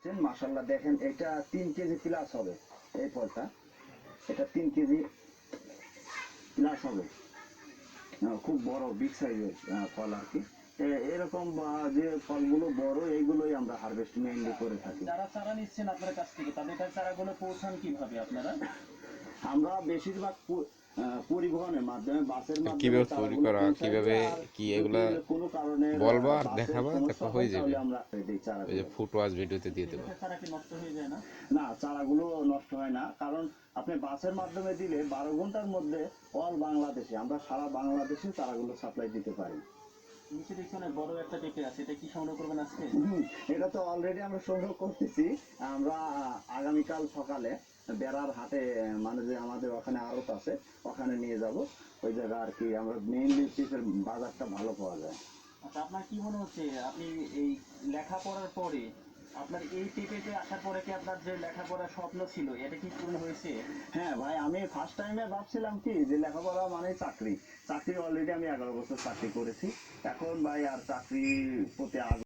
মাশাআল্লাহ দেখেন এটা 3 কেজি প্লাস হবে এই ফলটা, এটা 3 কেজি প্লাস হবে। খুব বড় বিগ সাইজের ফল আর কি। এরকম যে ফলগুলো বড় এইগুলোই আমরা হারভেস্ট মেইনলি করে থাকি। যারা চারা নিচ্ছেন আপনার কাছ থেকে তাদের কাছে চারাগুলো পৌঁছান কিভাবে আপনারা? আমরা বেশিরভাগ পরিবহনের মাধ্যমে, বাসের মাধ্যমে কিভাবে তৈরি চারাগুলো করা, পৌঁছাই কিভাবে দিই। আর কি যদি এগুলা কোনো কারণে বলবো আর বাসের দেখাবা, সমস্যা তারপর হয় হয়ে যাবে। তাহলে আমরা এই ওই যে চারাগুলো। ফুটো আজ ভিডিওতে দিয়ে দেবো। সেক্ষেত্রে চারা কি নষ্ট হয়ে যায় না? না, চারাগুলো নষ্ট হয় না, কারণ আপনি বাসের মাধ্যমে দিলে 12 ঘন্টার মধ্যে অল বাংলাদেশে, আমরা সারা বাংলাদেশে চারাগুলো সাপ্লাই দিতে পারি। নিচে দেখছি অনেক বড় একটা পেঁপে আছে, এটা কি সংগ্রহ করবেন আজকে? এটা তো অলরেডি আমরা সংগ্রহ করতেছি। আমরা আগামীকাল সকালে বেড়ার হাটে, মানে যে আমাদের ওখানে আড়ত আছে ওখানে নিয়ে যাব। ওই জায়গা আর কি আমরা মেইনলি পেঁপের বাজারটা ভালো পাওয়া যায়। আচ্ছা, আপনার কি মনে হচ্ছে আপনি এই লেখাপড়ার পরে আপনার এই পেঁপেতে আসার পরে কি আপনার যে লেখাপড়ার স্বপ্ন ছিল এটা কি পূরণ হয়েছে? হ্যাঁ ভাই, আমি ফার্স্ট টাইমে ভাবছিলাম কি যে লেখাপড়া মানে চাকরি। চাকরি অলরেডি আমি 11 বছর চাকরি করেছি। এখন ভাই আর চাকরির প্রতি আগ্রহ